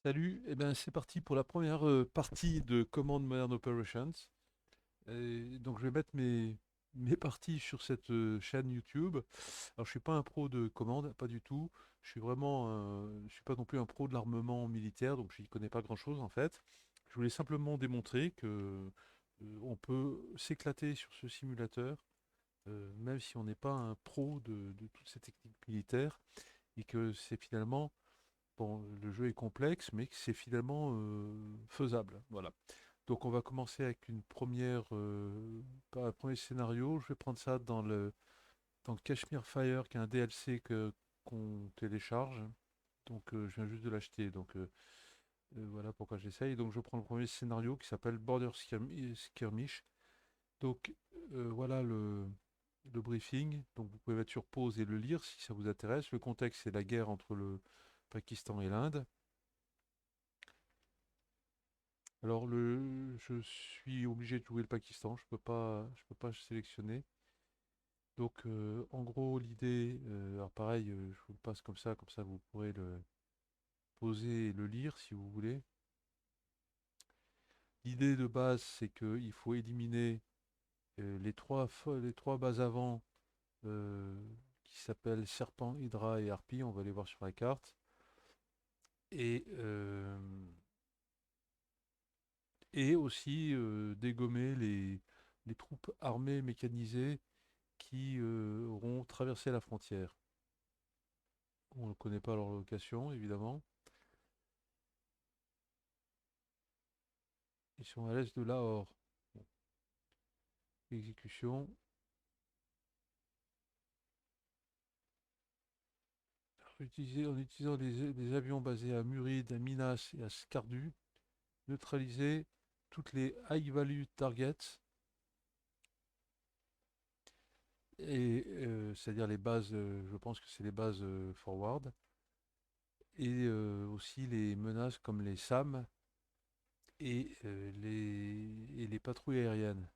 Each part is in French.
Salut, eh ben, c'est parti pour la première partie de Command Modern Operations. Donc je vais mettre mes parties sur cette chaîne YouTube. Alors je suis pas un pro de commande, pas du tout. Je suis pas non plus un pro de l'armement militaire, donc je n'y connais pas grand-chose en fait. Je voulais simplement démontrer que on peut s'éclater sur ce simulateur, même si on n'est pas un pro de toutes ces techniques militaires, et que c'est finalement bon, le jeu est complexe, mais que c'est finalement faisable. Voilà. Donc on va commencer avec par un premier scénario. Je vais prendre ça dans le Kashmir Fire, qui est un DLC qu'on télécharge. Donc je viens juste de l'acheter. Voilà pourquoi j'essaye. Donc je prends le premier scénario qui s'appelle Skirmish. Donc voilà le briefing. Donc vous pouvez mettre sur pause et le lire si ça vous intéresse. Le contexte, c'est la guerre entre le Pakistan et l'Inde. Alors je suis obligé de jouer le Pakistan, je peux pas sélectionner. Donc en gros l'idée, alors pareil, je vous le passe comme ça vous pourrez le poser et le lire si vous voulez. L'idée de base c'est qu'il faut éliminer les trois bases avant euh, qui s'appellent Serpent, Hydra et Harpie, on va les voir sur la carte. Et, euh, et aussi dégommer les troupes armées mécanisées qui auront traversé la frontière. On ne connaît pas leur location, évidemment. Ils sont à l'est de Lahore. Bon, exécution. En utilisant des avions basés à Murid, à Minas et à Skardu, neutraliser toutes les high value targets, c'est-à-dire les bases, je pense que c'est les bases forward, et aussi les menaces comme les SAM et les patrouilles aériennes.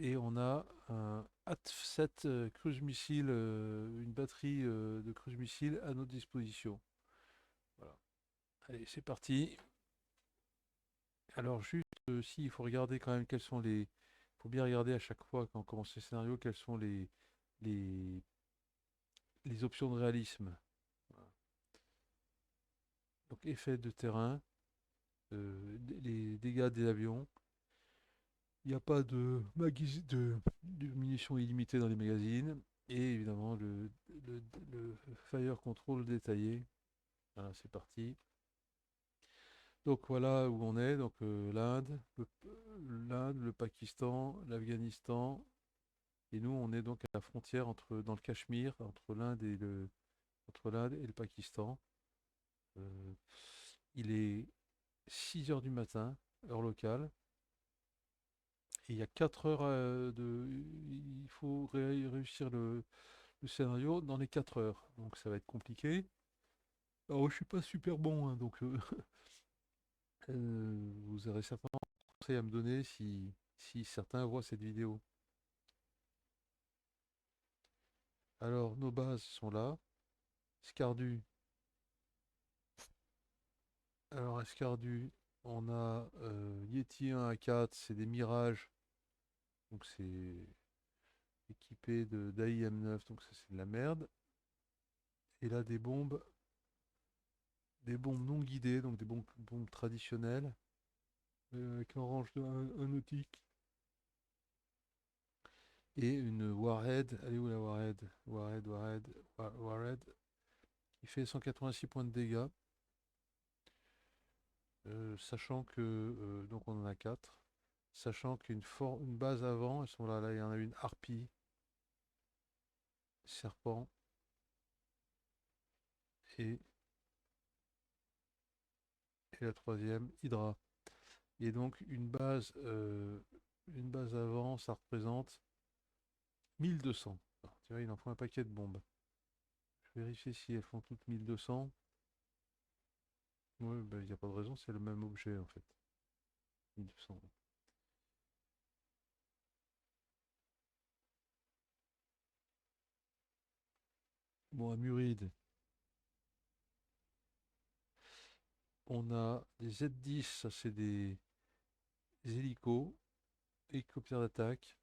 Et on a un AT-7 cruise missile, une batterie de cruise missile à notre disposition. Voilà. Allez, c'est parti. Alors juste, si, il faut regarder quand même quels sont les... Il faut bien regarder à chaque fois quand on commence le scénario quelles sont les, les options de réalisme. Voilà. Donc effet de terrain, les dégâts des avions. Il n'y a pas de munitions illimitées dans les magazines. Et évidemment le fire control détaillé. Voilà, c'est parti. Donc voilà où on est. Donc l'Inde, le Pakistan, l'Afghanistan. Et nous, on est donc à la frontière dans le Cachemire, entre l'Inde et le Pakistan. Euh, il est 6 heures du matin, heure locale. Et il y a 4 heures il faut réussir le scénario dans les 4 heures. Donc ça va être compliqué. Alors je suis pas super bon, hein, donc vous aurez certainement des conseils à me donner si certains voient cette vidéo. Alors nos bases sont là. Scardu. Alors Escardu, on a Yeti 1 à 4, c'est des mirages. Donc c'est équipé de d'AIM-9, donc ça c'est de la merde. Et là des bombes non guidées, donc bombes traditionnelles, avec un range un nautique. Et une Warhead, elle est où la Warhead? Warhead, qui fait 186 points de dégâts. Sachant que, donc on en a 4. Sachant une base avant, elles sont là, là il y en a une Harpie, Serpent et, et la troisième Hydra. Et donc une base avant, ça représente 1200. Alors, tu vois, il en faut un paquet de bombes. Je vais vérifier si elles font toutes 1200. Oui, il n'y a pas de raison, c'est le même objet en fait. 1200. Bon, à Muride. On a des Z10, ça c'est des hélicos, hélicoptères d'attaque.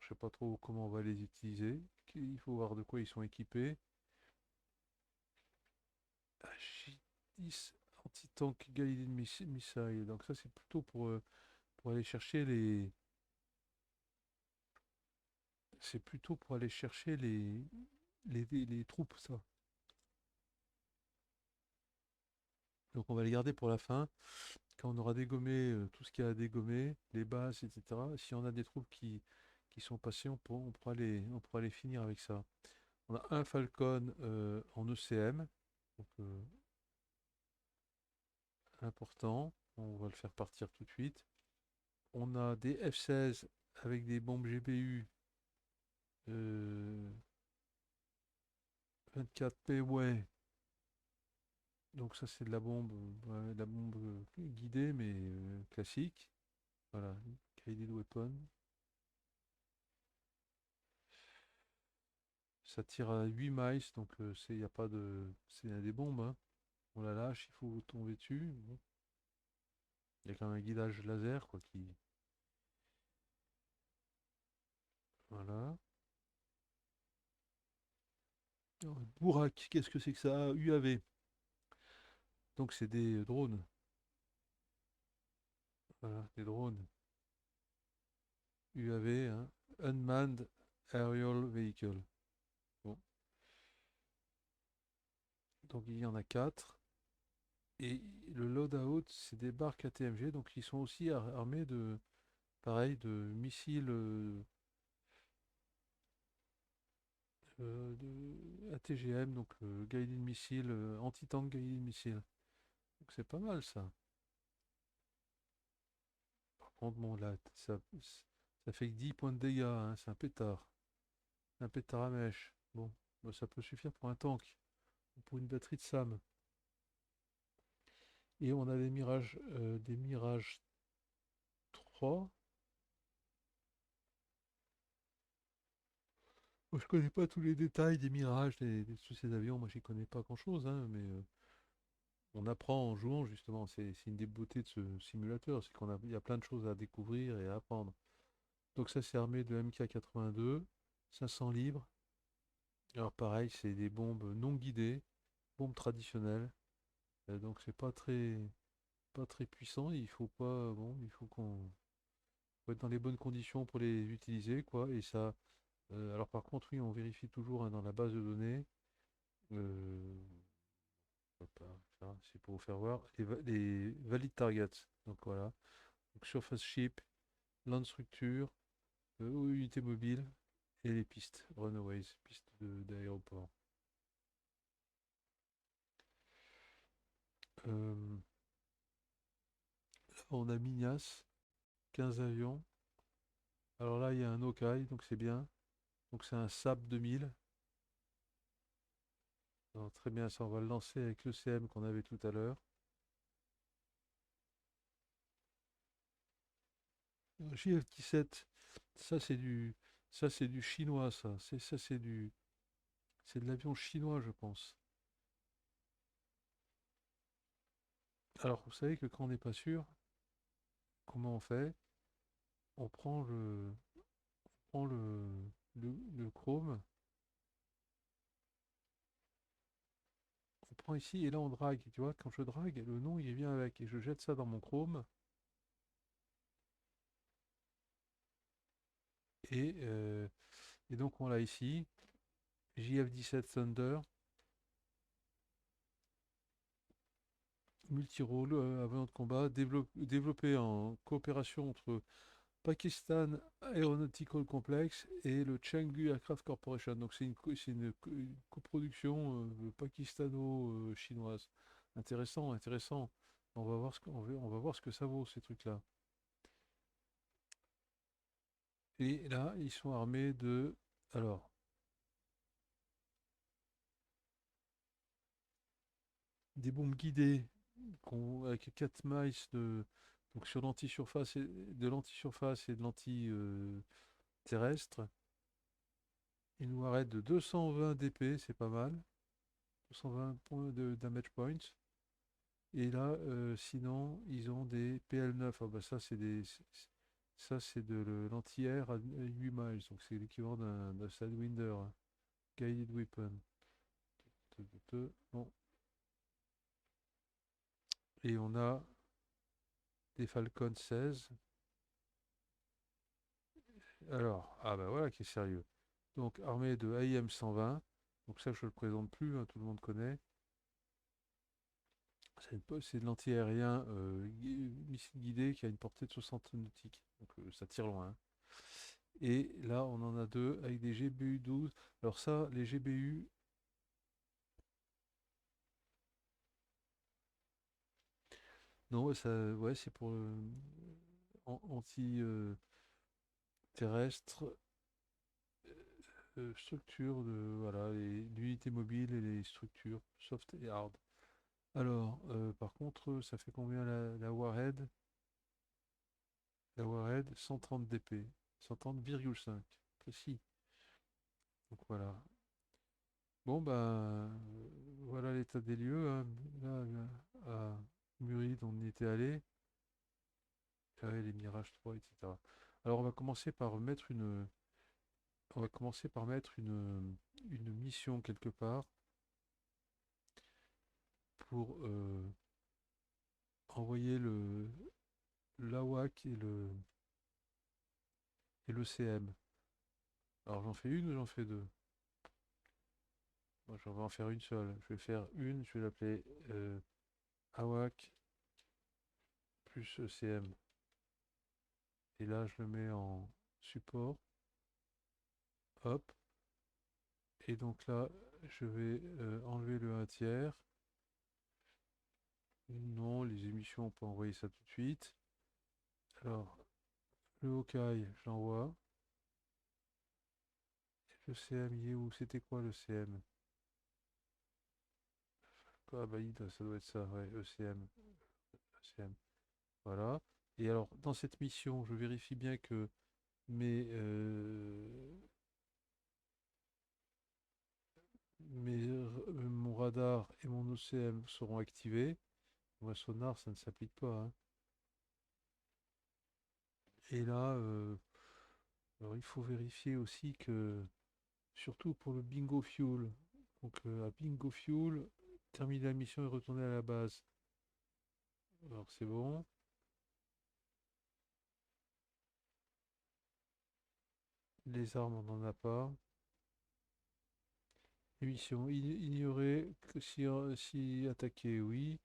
Je sais pas trop comment on va les utiliser. Il faut voir de quoi ils sont équipés. J10 anti-tank guided missile. Donc ça c'est plutôt pour aller chercher les. C'est plutôt pour aller chercher les troupes, ça. Donc on va les garder pour la fin. Quand on aura dégommé tout ce qu'il y a à dégommer, les bases, etc. Si on a des troupes qui sont passées, on pourra les finir avec ça. On a un Falcon en ECM, donc important. On va le faire partir tout de suite. On a des F-16 avec des bombes GBU 24P, ouais. Donc ça c'est de la bombe guidée mais classique. Voilà, guided weapon. Ça tire à 8 miles, donc c'est y a pas de, c'est des bombes, hein. On la lâche, il faut tomber dessus. Bon. Il y a quand même un guidage laser quoi qui, voilà. Alors, Bourak, qu'est-ce que c'est que ça? UAV. Donc c'est des drones. Voilà, des drones. UAV, hein. Unmanned Aerial Vehicle. Bon, donc il y en a 4. Et le loadout, c'est des barques ATMG, donc ils sont aussi armés de, pareil, de missiles de ATGM, donc guided missile, anti-tank guided missile. Donc c'est pas mal ça. Par contre, bon, là, ça fait que 10 points de dégâts, hein, c'est un pétard. Un pétard à mèche. Bon, bah, ça peut suffire pour un tank, ou pour une batterie de SAM. Et on a des Mirage 3. Moi, je connais pas tous les détails des Mirages, tous ces avions. Moi, j'y connais pas grand-chose, hein, mais on apprend en jouant, justement. C'est une des beautés de ce simulateur, c'est il y a plein de choses à découvrir et à apprendre. Donc ça, c'est armé de MK82, 500 libres. Alors pareil, c'est des bombes non guidées, bombes traditionnelles. Donc c'est pas très puissant. Il faut pas, bon, il faut être dans les bonnes conditions pour les utiliser, quoi. Et ça, alors par contre, oui, on vérifie toujours hein, dans la base de données. Euh, c'est pour vous faire voir les valid targets. Donc voilà. Donc surface ship, land structure, unité mobile et les pistes, runaways, pistes d'aéroport. Euh, Là, on a Mignas, 15 avions. Alors là, il y a un Okai, donc c'est bien. Donc c'est un SAP 2000. Alors, très bien, ça, on va le lancer avec le CM qu'on avait tout à l'heure. JF-17, ça c'est du, ça c'est du chinois, ça. C'est de l'avion chinois, je pense. Alors, vous savez que quand on n'est pas sûr, comment on fait? On prend le Chrome, on prend ici et là on drague. Tu vois, quand je drague, le nom il vient avec et je jette ça dans mon Chrome et, euh, et donc on l'a ici. JF-17 Thunder, multi-rôle, avion de combat, développé en coopération entre Pakistan Aeronautical Complex et le Chengdu Aircraft Corporation. Donc une coproduction pakistano-chinoise. Intéressant, intéressant. On va voir ce que ça vaut, ces trucs-là. Et là, ils sont armés de. Alors, des bombes guidées avec 4 miles donc sur l'anti-surface et de l'anti-terrestre. Il nous arrête de 220 DP, c'est pas mal. 220 points de damage points. Et là, sinon, ils ont des PL9. Ah bah ça, ça, c'est de l'anti-air à 8 miles. Donc, c'est l'équivalent d'un Sidewinder, hein. Guided Weapon. Bon. Et on a des Falcon 16. Alors, ah bah voilà qui est sérieux. Donc, armée de AIM 120. Donc ça, je ne le présente plus, hein, tout le monde connaît. C'est de l'anti-aérien missile guidé qui a une portée de 60 nautiques. Donc ça tire loin, hein. Et là, on en a deux avec des GBU 12. Alors ça, les GBU, non, ouais, ça, ouais, c'est pour anti-terrestre, structure de, voilà, l'unité mobile et les structures soft et hard. Alors, par contre, ça fait combien la Warhead? La Warhead, 130 DP, 130,5, précis. Donc voilà. Bon, bah, voilà l'état des lieux, hein. Là, à Muri, on y était allé. Ouais, les Mirage 3, etc. Alors, on va commencer par mettre une mission quelque part pour envoyer l'AWAC et le CM. Alors, j'en fais une ou j'en fais deux? Moi, j'en vais en faire une seule. Je vais faire une, je vais l'appeler AWAC plus ECM. Et là, je le mets en support. Hop. Et donc là, je vais enlever le 1 tiers. Non, les émissions, on peut envoyer ça tout de suite. Alors, le Hawkeye, je l'envoie. Le CM, il est où? C'était quoi le CM? Ah bah, ça doit être ça, ouais, ECM. ECM. Voilà. Et alors, dans cette mission, je vérifie bien que mes, mon radar et mon OCM seront activés. Moi, sonar, ça ne s'applique pas, hein. Et là, alors il faut vérifier aussi que, surtout pour le Bingo Fuel, donc à Bingo Fuel, terminer la mission et retourner à la base. Alors c'est bon. Les armes, on n'en a pas. Émission, ignorer que si attaquer, oui.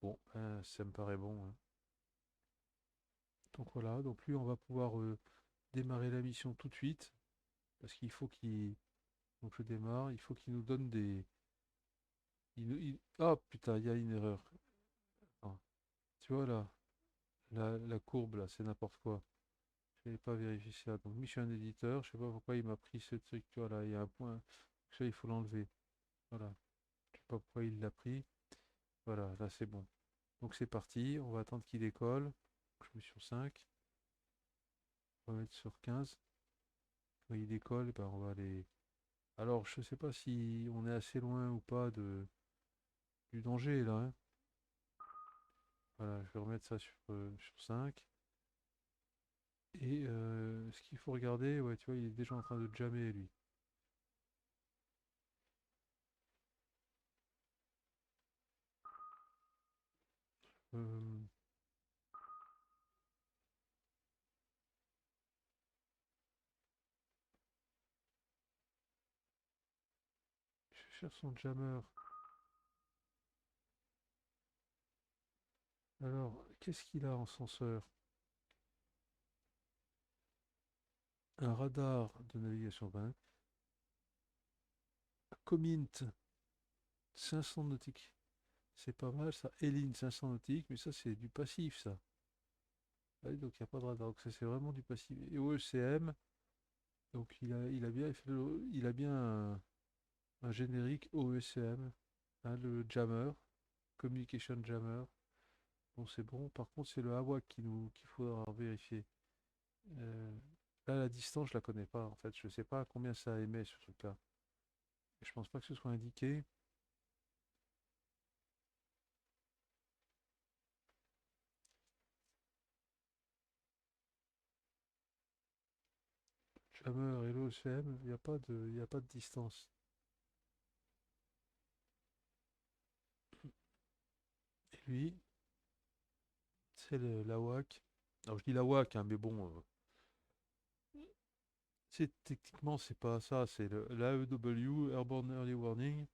Bon, ça me paraît bon, hein. Donc voilà, donc lui, on va pouvoir démarrer la mission tout de suite. Parce qu'il faut qu'il. Donc je démarre, il faut qu'il nous donne des. Ah putain, il y a une erreur. Attends. Tu vois là, la courbe là, c'est n'importe quoi. Je n'avais pas vérifié ça. Donc mission éditeur, je sais pas pourquoi il m'a pris ce truc. Tu vois là, il y a un point. Ça, il faut l'enlever. Voilà. Je sais pas pourquoi il l'a pris. Voilà, là c'est bon. Donc c'est parti, on va attendre qu'il décolle. Je mets sur 5. On va mettre sur 15. Quand il décolle, ben, on va aller. Alors je sais pas si on est assez loin ou pas du danger là, hein. Voilà, je vais remettre ça sur 5. Et ce qu'il faut regarder, ouais, tu vois, il est déjà en train de jammer lui. Euh, je cherche son jammer. Alors, qu'est-ce qu'il a en senseur? Un radar de navigation 20. Comint 500 nautiques. C'est pas mal ça. Eline 500 nautiques, mais ça c'est du passif ça. Ouais, donc il n'y a pas de radar. Donc ça c'est vraiment du passif. Et OECM, donc il a bien un générique OECM, hein, le jammer, Communication Jammer. Bon c'est bon. Par contre c'est le AWAC qu'il faudra vérifier. Euh, Là la distance je la connais pas en fait. Je sais pas combien ça émet ce truc-là. Je pense pas que ce soit indiqué. jammer et l'OCM, il y a pas de distance. Et lui, c'est la WAC. Alors je dis la WAC, hein, mais bon, techniquement c'est pas ça, c'est l'AEW, Airborne Early Warning.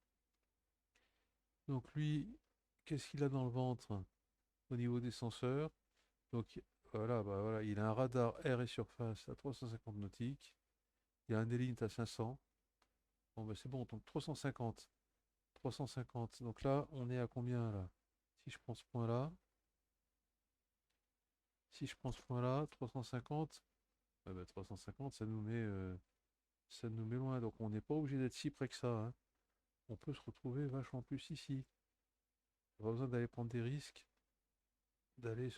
Donc lui, qu'est-ce qu'il a dans le ventre au niveau des senseurs? Donc voilà, bah voilà, il a un radar air et surface à 350 nautiques, il a un Elint à 500. Bon bah c'est bon, donc 350. 350. Donc là, on est à combien là? Si je prends ce point-là, si je prends ce point-là, 350, ouais, bah, 350, ça nous met loin. Donc on n'est pas obligé d'être si près que ça, hein. On peut se retrouver vachement plus ici. Pas besoin d'aller prendre des risques, d'aller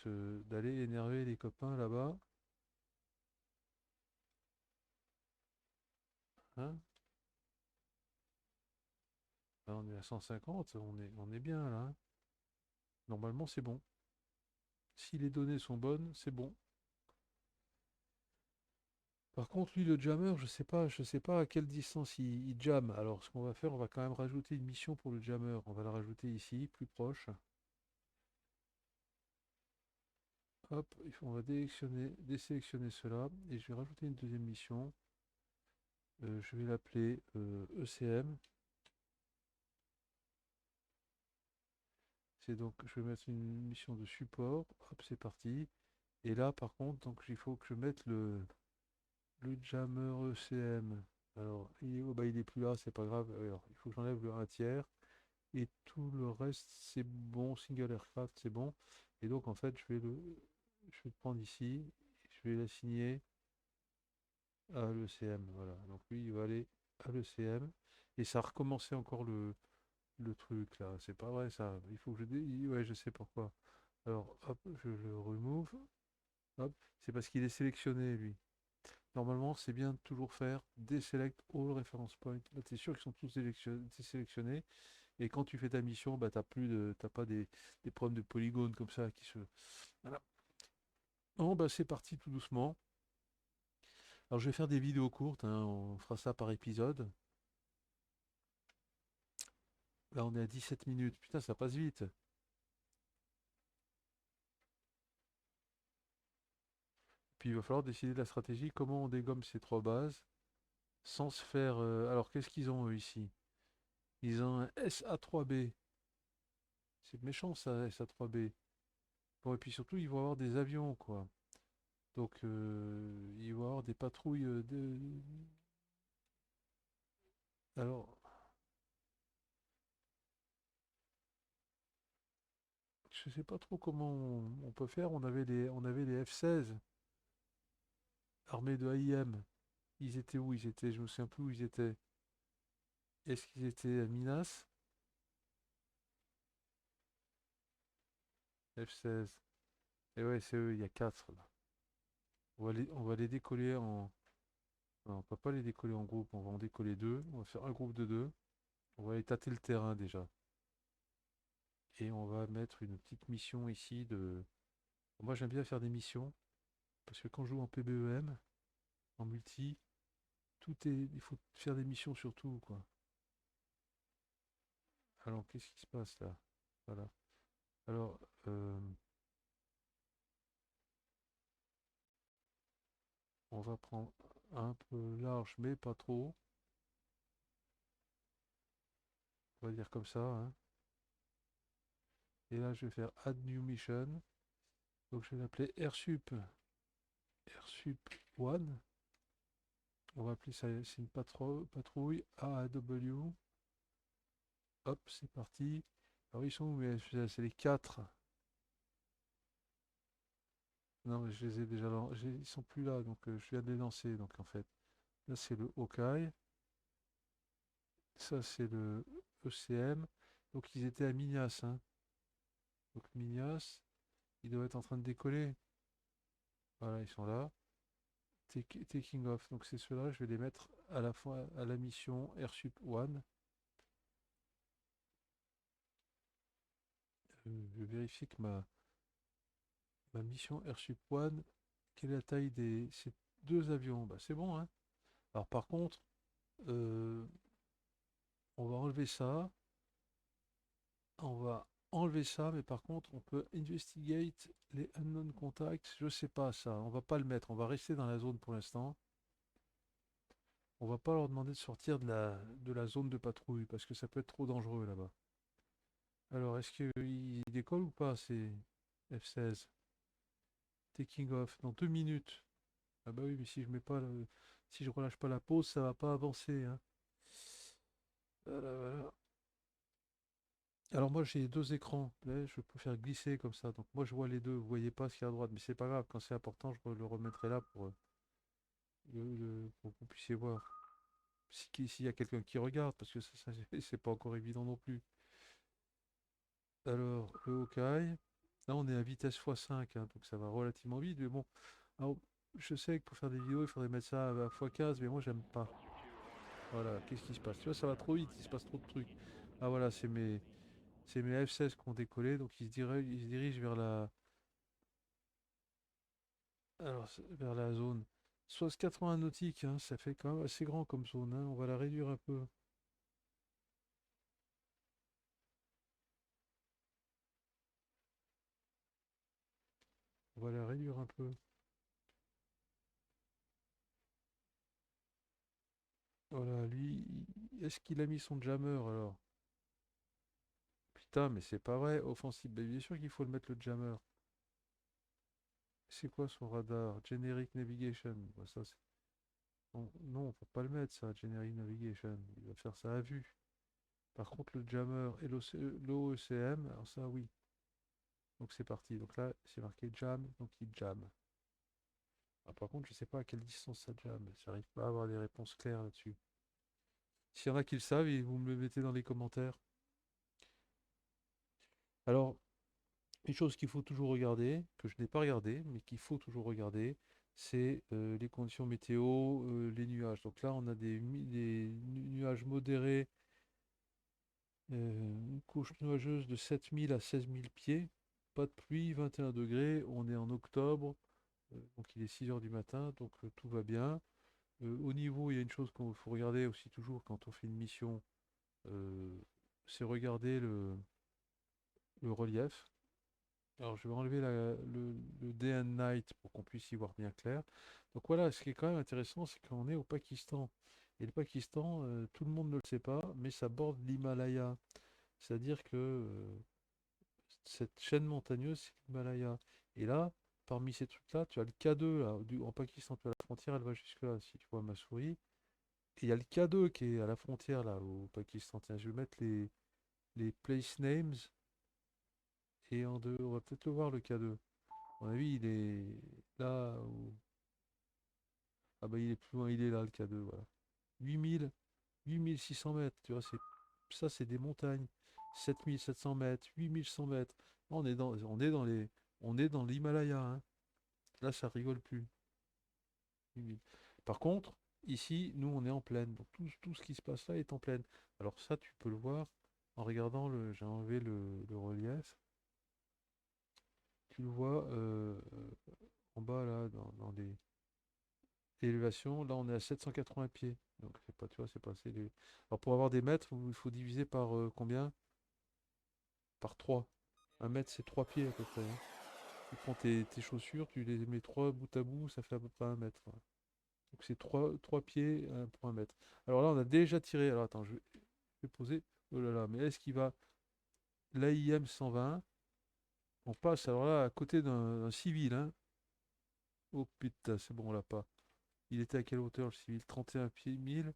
énerver les copains là-bas, hein. Là, on est à 150, on est bien là, hein. Normalement, c'est bon. Si les données sont bonnes, c'est bon. Par contre, lui, le jammer, je sais pas à quelle distance il jamme. Alors, ce qu'on va faire, on va quand même rajouter une mission pour le jammer. On va la rajouter ici, plus proche. Hop, on va désélectionner cela et je vais rajouter une deuxième mission. Je vais l'appeler ECM. C'est donc, je vais mettre une mission de support. Hop, c'est parti. Et là, par contre, donc il faut que je mette le jammer ECM. Alors, il est où? Bah, il est plus là, c'est pas grave. Alors, il faut que j'enlève le 1 tiers. Et tout le reste, c'est bon. Single aircraft, c'est bon. Et donc, en fait, je vais le prendre ici. Je vais l'assigner à l'ECM. Voilà. Donc, lui, il va aller à l'ECM. Et ça a recommencé encore le truc, là. C'est pas vrai, ça. Il faut que ouais, je sais pourquoi. Alors, hop, je le remove. Hop. C'est parce qu'il est sélectionné, lui. Normalement, c'est bien de toujours faire deselect all reference points. Là, tu es sûr qu'ils sont tous sélectionnés. Et quand tu fais ta mission, bah, t'as pas des problèmes de polygones comme ça qui se. Voilà. Bon, bah, c'est parti tout doucement. Alors, je vais faire des vidéos courtes, hein, on fera ça par épisode. Là, on est à 17 minutes. Putain, ça passe vite. Puis, il va falloir décider de la stratégie, comment on dégomme ces trois bases sans se faire. Alors, qu'est-ce qu'ils ont eux ici? Ils ont un SA3B. C'est méchant ça, SA3B. Bon, et puis surtout, ils vont avoir des avions, quoi. Donc, ils vont avoir des patrouilles Alors, je sais pas trop comment on peut faire. On avait les F-16, armés de AIM. Ils étaient où? Ils étaient, je me souviens plus où ils étaient. Est-ce qu'ils étaient à Minas? F-16. Et ouais, c'est eux, il y a quatre là. On va les décoller en. Non, on peut pas les décoller en groupe, on va en décoller deux. On va faire un groupe de deux. On va aller tâter le terrain déjà. Et on va mettre une petite mission ici de. Moi j'aime bien faire des missions. Parce que quand je joue en PBEM, en multi, tout est. Il faut faire des missions sur tout, quoi. Alors, qu'est-ce qui se passe là? Voilà. Alors, on va prendre un peu large, mais pas trop. On va dire comme ça, hein. Et là, je vais faire Add New Mission. Donc, je vais l'appeler AirSup 1. On va appeler ça, c'est une patrouille AAW. Hop, c'est parti. Alors, ils sont où? C'est les 4. Non, mais je les ai déjà lancés. Ils sont plus là, donc je viens de les lancer. Donc, en fait, là, c'est le Hawkeye. Ça, c'est le ECM. Donc, ils étaient à Minas, hein. Donc, Minas, ils doivent être en train de décoller. Voilà, ils sont là. Taking off. Donc, c'est ceux-là. Je vais les mettre à la fois à la mission AirSup 1. Je vais vérifier que ma mission AirSup 1, quelle est la taille des. C'est deux avions. Bah, c'est bon, hein. Alors par contre, euh, on va enlever ça. On va enlever ça, mais par contre, on peut investigate les unknown contacts. Je sais pas ça. On va pas le mettre. On va rester dans la zone pour l'instant. On va pas leur demander de sortir de la zone de patrouille parce que ça peut être trop dangereux là-bas. Alors, est-ce qu'il décolle ou pas, c'est F-16? Taking off dans 2 minutes. Ah bah oui, mais si je mets pas si je relâche pas la pause, ça va pas avancer, hein. Voilà, voilà. Alors moi j'ai deux écrans, là, je peux faire glisser comme ça. Donc moi je vois les deux, vous voyez pas ce qu'il y a à droite, mais c'est pas grave, quand c'est important, le remettrai là pour, pour que vous puissiez voir. S'il y a quelqu'un qui regarde, parce que ça, c'est pas encore évident non plus. Alors, le Hawkeye, là on est à vitesse x5, hein, donc ça va relativement vite, mais bon. Alors, je sais que pour faire des vidéos, il faudrait mettre ça à x15, mais moi j'aime pas. Voilà, qu'est-ce qui se passe? Tu vois, ça va trop vite, il se passe trop de trucs. Ah voilà, c'est mes F-16 qui ont décollé, donc ils se dirigent vers vers la zone. Soit 80 nautiques, hein, ça fait quand même assez grand comme zone, hein, on va la réduire un peu. On va la réduire un peu. Voilà, lui, est-ce qu'il a mis son jammer alors? Putain, mais c'est pas vrai, offensive. Ben, bien sûr qu'il faut le mettre le jammer. C'est quoi son radar? Generic Navigation. Bah, ça, non, non, on peut pas le mettre ça, Generic Navigation. Il va faire ça à vue. Par contre, le jammer et l'OECM, alors ça, oui. Donc c'est parti. Donc là, c'est marqué jam, donc il jam. Ah, par contre, je sais pas à quelle distance ça jam. J'arrive pas à avoir des réponses claires là-dessus. S'il y en a qui le savent, vous me le mettez dans les commentaires. Alors, une chose qu'il faut toujours regarder, que je n'ai pas regardé, mais qu'il faut toujours regarder, c'est les conditions météo, les nuages. Donc là, on a des nuages modérés, une couche nuageuse de 7000 à 16 000 pieds, pas de pluie, 21 degrés, on est en octobre, donc il est 6 heures du matin, donc tout va bien. Au niveau, il y a une chose qu'il faut regarder aussi toujours quand on fait une mission, euh, c'est regarder le relief. Alors, je vais enlever le day and night pour qu'on puisse y voir bien clair. Donc voilà, ce qui est quand même intéressant, c'est qu'on est au Pakistan. Et le Pakistan, tout le monde ne le sait pas, mais ça borde l'Himalaya. C'est-à-dire que cette chaîne montagneuse, c'est l'Himalaya. Et là, parmi ces trucs-là, tu as le K2, là, en Pakistan, tu as la frontière, elle va jusque-là, si tu vois ma souris. Et il y a le K2 qui est à la frontière, là, au Pakistan. Tiens, je vais mettre les place names, et en deux, on va peut-être le voir, le K2. À mon avis, il est là où... Ah bah il est plus loin, il est là le K2, voilà. 8000, 8600 mètres, tu vois, ça c'est des montagnes. 7700 mètres, 8100 mètres. Là, on est dans l'Himalaya, hein. Là, ça rigole plus. 8000. Par contre, ici, nous, on est en plaine. Donc tout ce qui se passe là est en plaine. Alors ça, tu peux le voir en regardant j'ai enlevé le relief. Tu le vois en bas là, dans les élévations. Là, on est à 780 pieds. Donc, c'est pas, tu vois, c'est pas assez élevé. Alors, pour avoir des mètres, il faut diviser par combien? Par 3. Un mètre, c'est 3 pieds à peu près, hein. Tu prends tes chaussures, tu les mets 3 bout à bout, ça fait à peu près un mètre, ouais. Donc, c'est trois pieds pour un mètre. Alors là, on a déjà tiré. Alors, attends, je vais poser. Oh là là, mais est-ce qu'il va. L'AIM 120, on passe alors là à côté d'un civil, hein. Oh putain, c'est bon, on l'a pas. Il était à quelle hauteur le civil? 31 pieds 1000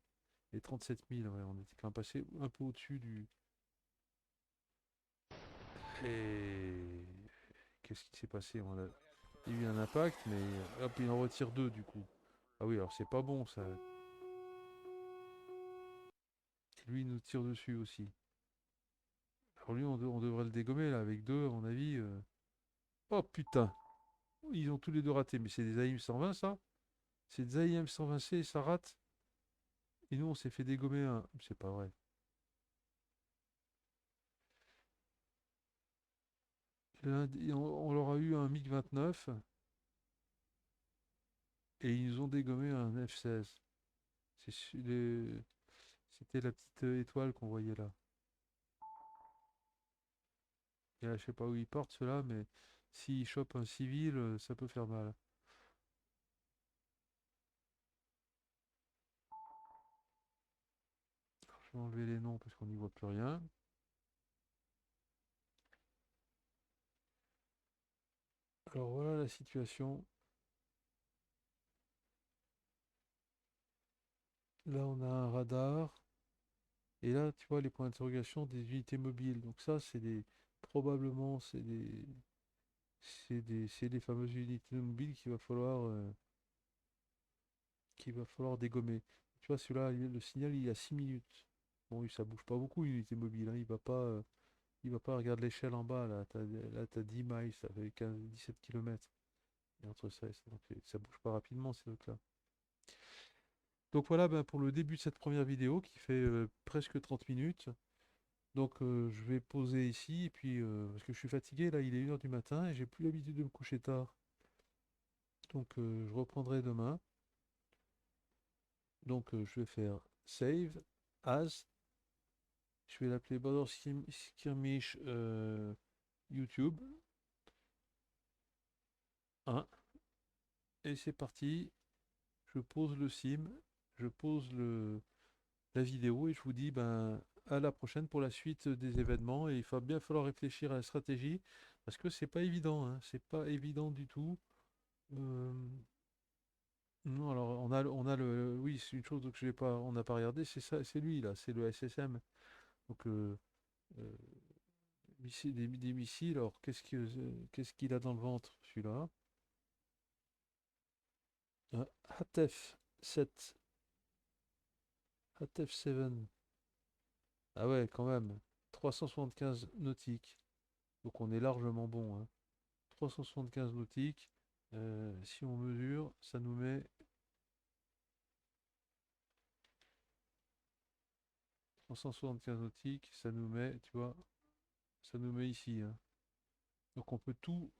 et 37 000, ouais, on était quand même passé un peu au-dessus du. Et qu'est-ce qui s'est passé? Il y a eu un impact, mais hop, il en retire deux du coup. Ah oui, alors c'est pas bon ça. Lui, il nous tire dessus aussi. Alors lui, on devrait le dégommer là avec deux, à mon avis. Oh putain, ils ont tous les deux raté, mais c'est des AIM 120 ça? C'est des AIM 120C, ça rate. Et nous, on s'est fait dégommer un. C'est pas vrai. On leur a eu un MiG-29 et ils nous ont dégommé un F-16. C'était la petite étoile qu'on voyait là. Et là, je sais pas où ils portent ceux-là, mais s'ils chopent un civil, ça peut faire mal. Je vais enlever les noms parce qu'on n'y voit plus rien. Alors voilà la situation. Là, on a un radar. Et là, tu vois les points d'interrogation des unités mobiles. Donc ça, probablement, c'est des fameuses unités mobiles qu'il va falloir dégommer. Tu vois, celui-là, le signal, il est à 6 minutes. Bon, oui, ça bouge pas beaucoup, une unité mobile, hein. Il va pas regarder l'échelle en bas, là. Là, t'as 10 miles, ça fait 17 km. Et entre ça et ça, donc ça bouge pas rapidement, ces trucs-là. Donc voilà, ben, pour le début de cette première vidéo qui fait presque 30 minutes. Donc je vais poser ici, et puis parce que je suis fatigué, là il est 1 heure du matin et j'ai plus l'habitude de me coucher tard. Donc je reprendrai demain. Donc je vais faire Save As. Je vais l'appeler Border Skirmish YouTube 1. Et c'est parti. Je pose le sim, je pose la vidéo et je vous dis ben, à la prochaine pour la suite des événements. Et il va bien falloir réfléchir à la stratégie parce que c'est pas évident, hein. C'est pas évident du tout. Euh, Non, alors on a oui, c'est une chose que j'ai pas, on n'a pas regardé, c'est ça, c'est lui là, c'est le SSM. Donc euh, des missiles. Alors qu'est-ce qu'il a dans le ventre, celui-là? Un Hatef 7, Hatef 7. Ah ouais, quand même. 375 nautiques. Donc on est largement bon, hein. 375 nautiques. Si on mesure, ça nous met 375 nautiques, ça nous met, tu vois, ça nous met ici, hein. Donc on peut tout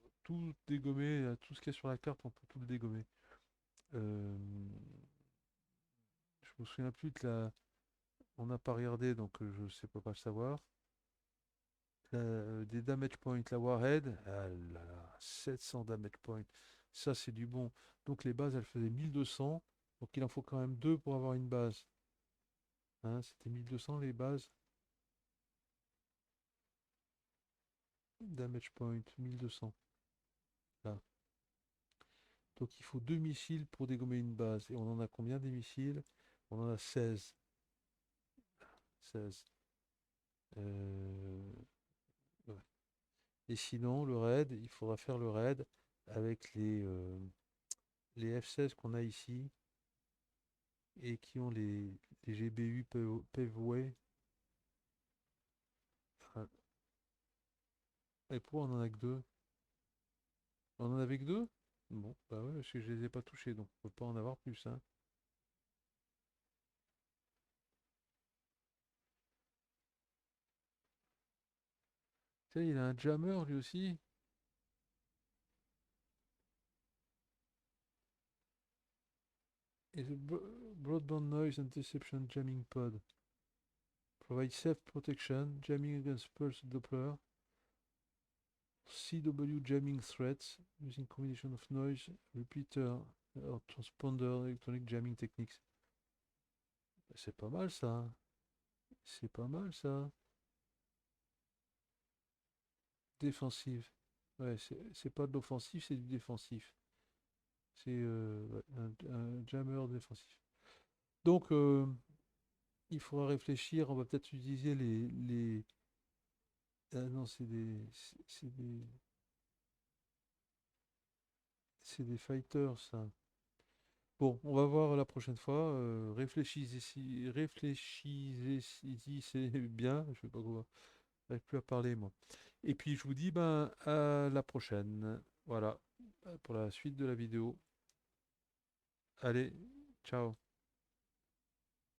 dégommer, tout ce qu'il y a sur la carte, on peut tout le dégommer. Euh, je me souviens plus de la. On n'a pas regardé, donc je ne sais pas le savoir. Des damage points, la Warhead, ah là là, 700 damage points. Ça, c'est du bon. Donc les bases, elles faisaient 1200. Donc il en faut quand même deux pour avoir une base. Hein, c'était 1200 les bases. Damage point, 1200. Là. Donc il faut deux missiles pour dégommer une base. Et on en a combien des missiles? On en a 16. 16. Euh, ouais. Et sinon, le raid, il faudra faire le raid avec les F-16 qu'on a ici et qui ont les GBU Paveway. Enfin, et pourquoi on en a que deux? On en avait que deux? Bon, bah ouais, parce que je les ai pas touchés, donc on peut pas en avoir plus, hein. Tu sais, il a un jammer lui aussi. Et the Broadband Noise Interception Jamming Pod. Provide safe protection, jamming against pulse Doppler, CW jamming threats using combination of noise, repeater or transponder electronic jamming techniques. C'est pas mal ça, hein. C'est pas mal ça. Défensive. Ouais, c'est pas de l'offensif, c'est du défensif. C'est ouais, un jammer défensif. Donc, il faudra réfléchir. On va peut-être utiliser ah non, c'est des fighters, ça. Bon, on va voir la prochaine fois. Réfléchissez c'est bien. Je sais pas quoi. J'arrive plus à parler, moi. Et puis, je vous dis ben, à la prochaine. Voilà, pour la suite de la vidéo. Allez, ciao.